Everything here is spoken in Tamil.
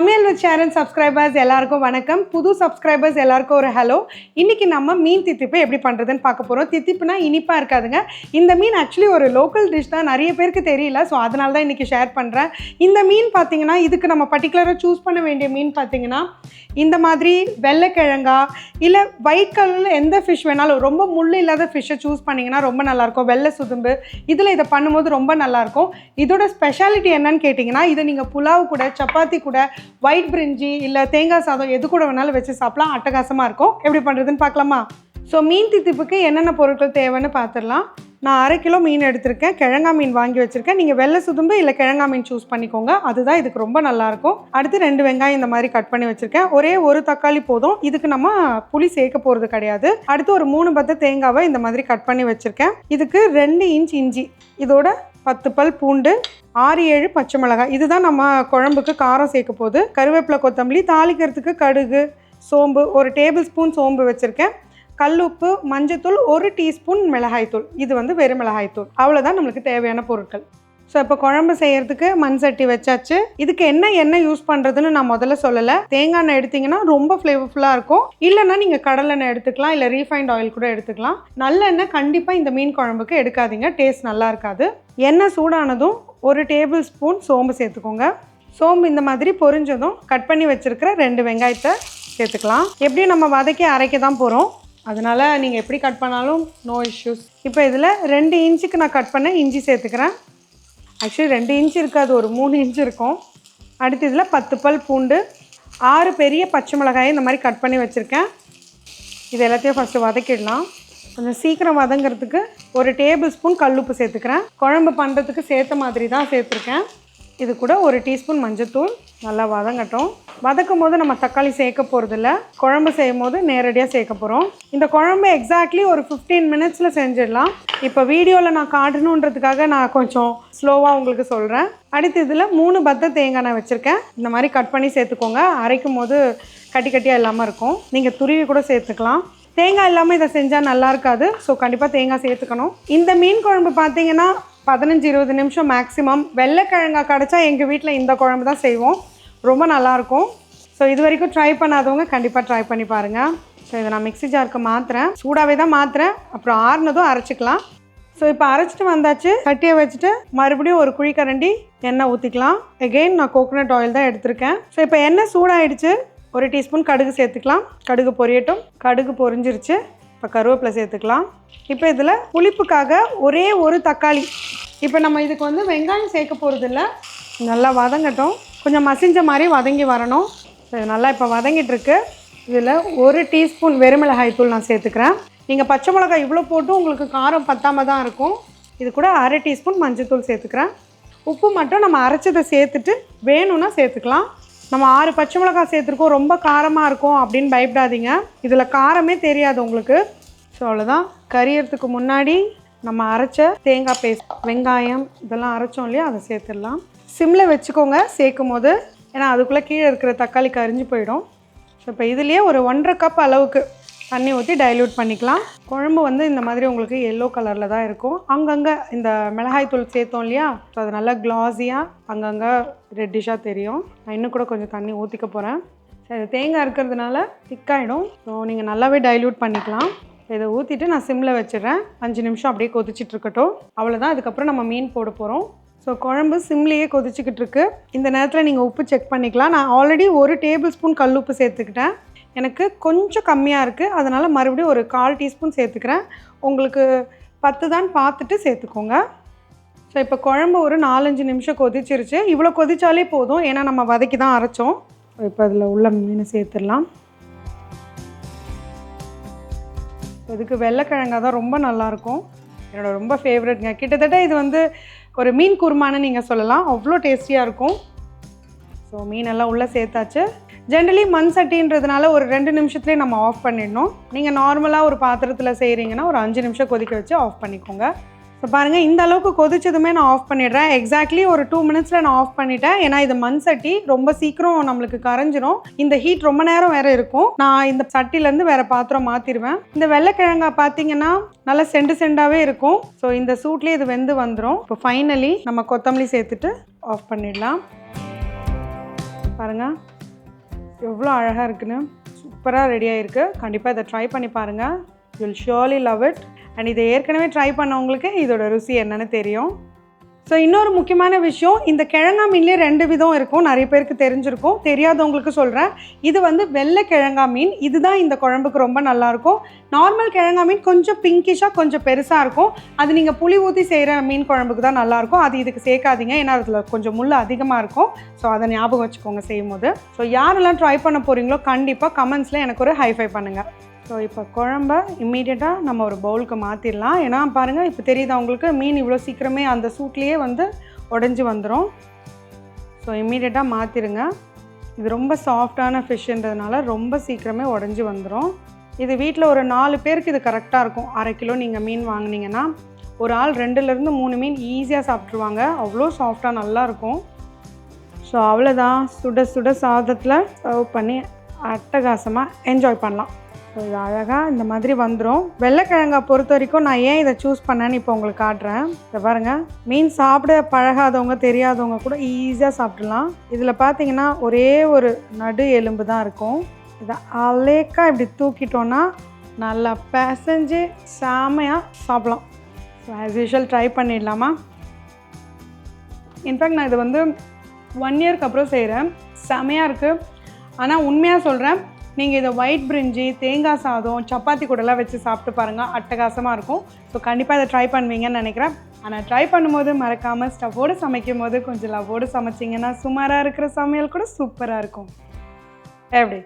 சமையல் வித் ஷேரன் சப்ஸ்கிரைபர்ஸ் எல்லாருக்கும் வணக்கம். புது சப்ஸ்கிரைபர்ஸ் எல்லாருக்கும் ஒரு ஹலோ. இன்றைக்கி நம்ம மீன் தித்திப்பு எப்படி பண்ணுறதுன்னு பார்க்க போகிறோம். தித்திப்புனா இனிப்பாக இருக்காதுங்க. இந்த மீன் ஆக்சுவலி ஒரு லோக்கல் டிஷ் தான், நிறைய பேருக்கு தெரியல. ஸோ அதனால தான் இன்றைக்கி ஷேர் பண்ணுறேன். இந்த மீன் பார்த்திங்கன்னா இதுக்கு நம்ம பர்டிகுலராக சூஸ் பண்ண வேண்டிய மீன் பார்த்திங்கன்னா இந்த மாதிரி வெள்ளைக்கிழங்கா இல்லை ஒயிட் கலரில் எந்த ஃபிஷ் வேணாலும், ரொம்ப முள் இல்லாத ஃபிஷ்ஷை சூஸ் பண்ணிங்கன்னா ரொம்ப நல்லாயிருக்கும். வெள்ளை சுதும்பு இதில் இதை பண்ணும்போது ரொம்ப நல்லாயிருக்கும். இதோட ஸ்பெஷாலிட்டி என்னன்னு கேட்டிங்கன்னா, இதை நீங்கள் புலாவ் கூட, சப்பாத்தி கூட, ஒயிட் பிரிஞ்சி இல்லை தேங்காய் சாதம் எது கூட வேணாலும் வச்சு சாப்பிடலாம். அட்டகாசமாக இருக்கும். எப்படி பண்ணுறதுன்னு பார்க்கலாமா? ஸோ மீன் தித்திப்புக்கு என்னென்ன பொருட்கள் தேவைன்னு பார்த்துடலாம். நான் 1/2 கிலோ மீன் எடுத்திருக்கேன். கிழங்கா மீன் வாங்கி வச்சுருக்கேன். நீங்கள் வெள்ளை சுதும்பு இல்லை கிழங்கா மீன் சூஸ் பண்ணிக்கோங்க. அதுதான் இதுக்கு ரொம்ப நல்லாயிருக்கும். அடுத்து 2 வெங்காயம் இந்த மாதிரி கட் பண்ணி வச்சுருக்கேன். ஒரே ஒரு தக்காளி போதும். இதுக்கு நம்ம புளி சேர்க்க போகிறது கிடையாது. அடுத்து ஒரு 3 பத்த தேங்காவை இந்த மாதிரி கட் பண்ணி வச்சுருக்கேன். இதுக்கு 2 இன்ச் இஞ்சி, இதோட 10 பல் பூண்டு, 6-7 பச்சை மிளகாய். இதுதான் நம்ம குழம்புக்கு காரம் சேர்க்க போகுது. கருவேப்பிலை, கொத்தமல்லி, தாளிக்கிறதுக்கு கடுகு, சோம்பு, 1 டேபிள் ஸ்பூன் சோம்பு வச்சுருக்கேன். கல்லுப்பு, மஞ்சத்தூள், 1 டீஸ்பூன் மிளகாய்த்தூள். இது வந்து வெறும் மிளகாய்த்தூள். அவ்வளோதான் நம்மளுக்கு தேவையான பொருட்கள். ஸோ இப்போ குழம்பு செய்கிறதுக்கு மண் சட்டி வச்சாச்சு. இதுக்கு என்ன எண்ணெய் யூஸ் பண்ணுறதுன்னு நான் முதல்ல சொல்லலை. தேங்காய் எண்ணெய் எடுத்திங்கன்னா ரொம்ப ஃப்ளேவர்ஃபுல்லாக இருக்கும். இல்லைன்னா நீங்கள் கடலெண்ணெய் எடுத்துக்கலாம், இல்லை ரீஃபைண்ட் ஆயில் கூட எடுத்துக்கலாம். நல்லெண்ணெய் கண்டிப்பாக இந்த மீன் குழம்புக்கு எடுக்காதீங்க, டேஸ்ட் நல்லா இருக்காது. எண்ணெய் சூடானதும் 1 டேபிள் ஸ்பூன் சோம்பு சேர்த்துக்கோங்க. சோம்பு இந்த மாதிரி பொரிஞ்சதும் கட் பண்ணி வச்சுருக்கிற 2 வெங்காயத்தை சேர்த்துக்கலாம். எப்படியும் நம்ம வதக்கி அரைக்க தான் போகிறோம், அதனால் நீங்கள் எப்படி கட் பண்ணாலும் நோ இஷ்யூஸ். இப்போ இதில் 2 இன்ச்சுக்கு நான் கட் பண்ண இஞ்சி சேர்த்துக்கிறேன். ஆக்சுவலி 2 இன்ச்சு இருக்காது, ஒரு 3 இன்ச்சு இருக்கும். அடுத்து இதில் 10 பல் பூண்டு, 6 பெரிய பச்சை மிளகாயை இந்த மாதிரி கட் பண்ணி வச்சுருக்கேன். இது எல்லாத்தையும் ஃபஸ்ட்டு வதக்கிடலாம். கொஞ்சம் சீக்கிரம் வதங்கிறதுக்கு 1 டேபிள் ஸ்பூன் கல்லுப்பு சேர்த்துக்கிறேன். குழம்பு பண்ணுறதுக்கு சேர்த்த மாதிரி தான் சேர்த்துருக்கேன். இது கூட 1 டீஸ்பூன் மஞ்சத்தூள். நல்லா வதங்கட்டும். வதக்கும் போது நம்ம தக்காளி சேர்க்க போகிறதில்ல, குழம்பு செய்யும் போது நேரடியாக சேர்க்க போகிறோம். இந்த குழம்பு எக்ஸாக்ட்லி ஒரு 15 மினிட்ஸில் செஞ்சிடலாம். இப்போ வீடியோவில் நான் காட்டணுன்றதுக்காக நான் கொஞ்சம் ஸ்லோவாக உங்களுக்கு சொல்கிறேன். அடுத்து இதில் 3 பத்த தேங்காய் நான் வச்சுருக்கேன். இந்த மாதிரி கட் பண்ணி சேர்த்துக்கோங்க. அரைக்கும் போது கட்டி கட்டியாக இல்லாமல் இருக்கும். நீங்கள் துருவி கூட சேர்த்துக்கலாம். தேங்காய் இல்லாமல் இதை செஞ்சால் நல்லா இருக்காது. ஸோ கண்டிப்பாக தேங்காய் சேர்த்துக்கணும். இந்த மீன் குழம்பு பார்த்தீங்கன்னா 15-20 நிமிஷம் மேக்ஸிமம். வெள்ளைக்கிழங்கா கிடச்சா எங்கள் வீட்டில் இந்த குழம்பு தான் செய்வோம், ரொம்ப நல்லாயிருக்கும். ஸோ இது வரைக்கும் ட்ரை பண்ணாதவங்க கண்டிப்பாக ட்ரை பண்ணி பாருங்கள். ஸோ இதை நான் மிக்ஸி ஜாருக்கு மாற்றுறேன். சூடாகவே தான் மாற்றுறேன், அப்புறம் ஆறுனதும் அரைச்சிக்கலாம். ஸோ இப்போ அரைச்சிட்டு வந்தாச்சு. சட்டியை வச்சுட்டு மறுபடியும் ஒரு குழிக்கரண்டி எண்ணெய் ஊற்றிக்கலாம். எகெயின் நான் கோகோனட் ஆயில் தான் எடுத்திருக்கேன். ஸோ இப்போ எண்ணெய் சூடாகிடுச்சு. 1 டீஸ்பூன் கடுகு சேர்த்துக்கலாம். கடுகு பொரியட்டும். கடுகு பொரிஞ்சிருச்சு. இப்போ கருவேப்பிலை சேர்த்துக்கலாம். இப்போ இதில் புளிப்புக்காக ஒரே ஒரு தக்காளி. இப்போ நம்ம இதுக்கு வந்து வெங்காயம் சேர்க்க போகிறது இல்லை. நல்லா வதங்கட்டும். கொஞ்சம் மசிஞ்ச மாதிரி வதங்கி வரணும். இது நல்லா இப்போ வதங்கிட்டுருக்கு. இதில் 1 டீஸ்பூன் வெறுமிளகாய் தூள் நான் சேர்த்துக்கிறேன். நீங்கள் பச்சை மிளகாய் இவ்வளோ போட்டு உங்களுக்கு காரம் பத்தாமல் தான் இருக்கும். இது கூட 1/2 டீஸ்பூன் மஞ்சத்தூள் சேர்த்துக்கிறேன். உப்பு மட்டும் நம்ம அரைச்சதை சேர்த்துட்டு வேணும்னா சேர்த்துக்கலாம். நம்ம 6 பச்சை மிளகாய் சேர்த்துருக்கோம், ரொம்ப காரமாக இருக்கும் அப்படின்னு பயப்படாதீங்க. இதில் காரமே தெரியாது உங்களுக்கு. ஸோ அவ்வளோதான். கரியறதுக்கு முன்னாடி நம்ம அரைச்ச தேங்காய் பேஸ்ட், வெங்காயம் இதெல்லாம் அரைச்சோம் இல்லையா, அதை சேர்த்துடலாம். சிம்மில் வச்சுக்கோங்க சேர்க்கும் போது, ஏன்னா அதுக்குள்ளே கீழே இருக்கிற தக்காளி கரிஞ்சு போயிடும். ஸோ இப்போ இதுலேயே ஒரு 1.5 கப் அளவுக்கு தண்ணி ஊற்றி டைல்யூட் பண்ணிக்கலாம். குழம்பு வந்து இந்த மாதிரி உங்களுக்கு எல்லோ கலரில் தான் இருக்கும். அங்கங்கே இந்த மிளகாய் தூள் சேர்த்தோம் இல்லையா, ஸோ அது நல்லா க்ளாஸியாக அங்கங்கே ரெட்டிஷாக தெரியும். நான் இன்னும் கூட கொஞ்சம் தண்ணி ஊற்றிக்க போகிறேன். சரி, தேங்காய் இருக்கிறதுனால திக்காயிடும். ஸோ நீங்கள் நல்லாவே டைல்யூட் பண்ணிக்கலாம். இதை ஊற்றிட்டு நான் சிம்மில் வச்சிடுறேன். 5 நிமிஷம் அப்படியே கொதிச்சிட்ருக்கட்டும். அவ்வளோதான். அதுக்கப்புறம் நம்ம மீன் போட போகிறோம். ஸோ குழம்பு சிம்லேயே கொதிச்சிக்கிட்டு இருக்கு. இந்த நேரத்தில் நீங்கள் உப்பு செக் பண்ணிக்கலாம். நான் ஆல்ரெடி 1 டேபிள் ஸ்பூன் கல் உப்பு சேர்த்துக்கிட்டேன். எனக்கு கொஞ்சம் கம்மியாக இருக்குது, அதனால் மறுபடியும் ஒரு 1/4 டீஸ்பூன் சேர்த்துக்கிறேன். உங்களுக்கு 10 தான் பார்த்துட்டு சேர்த்துக்கோங்க. ஸோ இப்போ குழம்பு ஒரு 4-5 நிமிஷம் கொதிச்சிருச்சு. இவ்வளோ கொதிச்சாலே போதும், ஏன்னா நம்ம வதக்கி தான் அரைச்சோம். இப்போ அதில் உள்ள மீனை சேர்த்துடலாம். இதுக்கு வெள்ளைக்கிழங்கா தான் ரொம்ப நல்லாயிருக்கும். என்னோட ரொம்ப ஃபேவரட்ங்க. கிட்டத்தட்ட இது வந்து ஒரு மீன் குருமான்னு நீங்கள் சொல்லலாம், அவ்வளோ டேஸ்டியாக இருக்கும். ஸோ மீனெல்லாம் உள்ளே சேர்த்தாச்சு. ஜென்ரலி மண் சட்டின்றதுனால ஒரு 2 நிமிஷத்துலேயே நம்ம ஆஃப் பண்ணிடணும். நீங்கள் நார்மலாக ஒரு பாத்திரத்தில் செய்கிறீங்கன்னா ஒரு 5 நிமிஷம் கொதிக்க வச்சு ஆஃப் பண்ணிக்கோங்க. ஸோ பாருங்கள், இந்த அளவுக்கு கொதிச்சதுமே நான் ஆஃப் பண்ணிடுறேன். எக்ஸாக்ட்லி ஒரு 2 மினிட்ஸில் நான் ஆஃப் பண்ணிட்டேன். ஏன்னா இது மண் சட்டி, ரொம்ப சீக்கிரம் நம்மளுக்கு கரைஞ்சிரும். இந்த ஹீட் ரொம்ப நேரம் வேறு இருக்கும். நான் இந்த சட்டிலேருந்து வேறு பாத்திரம் மாற்றிடுவேன். இந்த வெள்ளைக்கிழங்கா பார்த்தீங்கன்னா நல்லா செண்டு செண்டாகவே இருக்கும். ஸோ இந்த சூட்லேயே இது வெந்து வந்துடும். இப்போ ஃபைனலி நம்ம கொத்தமல்லி சேர்த்துட்டு ஆஃப் பண்ணிடலாம். பாருங்கள், எவ்வளோ அழகாக இருக்குன்னு. சூப்பராக ரெடி ஆகிருக்கு. கண்டிப்பாக இதை ட்ரை பண்ணி பாருங்கள். You'll surely love it. And இதை ஏற்கனவே ட்ரை பண்ணவங்களுக்கு இதோட ருசி என்னன்னு தெரியும். ஸோ இன்னொரு முக்கியமான விஷயம், இந்த கிழங்கா மீன்லேயே 2 விதம் இருக்கும். நிறைய பேருக்கு தெரிஞ்சிருக்கும். தெரியாதவங்களுக்கு சொல்கிறேன். இது வந்து வெள்ளை கிழங்கா மீன். இதுதான் இந்த குழம்புக்கு ரொம்ப நல்லாயிருக்கும். நார்மல் கிழங்கா மீன் கொஞ்சம் பிங்கிஷாக கொஞ்சம் பெருசாக இருக்கும். அது நீங்கள் புளி ஊற்றி செய்கிற மீன் குழம்புக்கு தான் நல்லாயிருக்கும். அது இதுக்கு சேர்க்காதீங்க, ஏன்னா அதில் கொஞ்சம் முள் அதிகமாக இருக்கும். ஸோ அதை ஞாபகம் வச்சுக்கோங்க செய்யும் போது. ஸோ யாரெல்லாம் ட்ரை பண்ண போகிறீங்களோ கண்டிப்பாக கமெண்ட்ஸில் எனக்கு ஒரு ஹைஃபை பண்ணுங்கள். ஸோ இப்போ குழம்ப இம்மீடியட்டாக நம்ம ஒரு பவுலுக்கு மாற்றிடலாம். ஏன்னா பாருங்கள், இப்போ தெரியுது அவங்களுக்கு மீன் இவ்வளோ சீக்கிரமே அந்த சூட்லேயே வந்து உடஞ்சி வந்துடும். ஸோ இம்மீடியட்டாக மாற்றிடுங்க. இது ரொம்ப சாஃப்டான ஃபிஷ்ன்றதுனால ரொம்ப சீக்கிரமே உடஞ்சி வந்துடும். இது வீட்டில் ஒரு 4 பேருக்கு இது கரெக்டாக இருக்கும். 1/2 கிலோ நீங்கள் மீன் வாங்கினீங்கன்னா ஒரு ஆள் 2லேருந்து 3 மீன் ஈஸியாக சாப்பிட்ருவாங்க. அவ்வளோ சாஃப்டாக நல்லாயிருக்கும். ஸோ அவ்வளோதான், சுட சுட சாதத்தில் சர்வ் பண்ணி அட்டகாசமாக என்ஜாய் பண்ணலாம். ஸோ இது அழகாக இந்த மாதிரி வந்துடும். வெள்ளைக்கிழங்காய் பொறுத்த வரைக்கும் நான் ஏன் இதை சூஸ் பண்ணேன்னு இப்போ உங்களுக்கு காட்டுறேன். இதை பாருங்கள், மீன் சாப்பிட பழகாதவங்க தெரியாதவங்க கூட ஈஸியாக சாப்பிட்றலாம். இதில் பார்த்தீங்கன்னா ஒரே ஒரு நடு எலும்பு தான் இருக்கும். இதை அலேக்காக இப்படி தூக்கிட்டோன்னா நல்லா பிசைஞ்சு செமையாக சாப்பிட்லாம். ஸோ ஆஸ் யூஷுவல் ட்ரை பண்ணிடலாமா? இன்ஃபேக்ட் நான் இது வந்து 1 இயர்க்கு அப்புறம் செய்கிறேன். செமையாக இருக்குது. ஆனால் உண்மையாக சொல்கிறேன், நீங்கள் இதை ஒயிட் பிரிஞ்சி, தேங்காய் சாதம், சப்பாத்தி கூடலாம் வச்சு சாப்பிட்டு பாருங்கள், அட்டகாசமாக இருக்கும். ஸோ கண்டிப்பாக இதை ட்ரை பண்ணுவீங்கன்னு நினைக்கிறேன். ஆனால் ட்ரை பண்ணும்போது மறக்காமல் ஸ்டவ்வோடு சமைக்கும் போது கொஞ்சம் லவ்வோடு சமைச்சிங்கன்னா சுமாராக இருக்கிற சமையல் கூட சூப்பராக இருக்கும். எப்படி?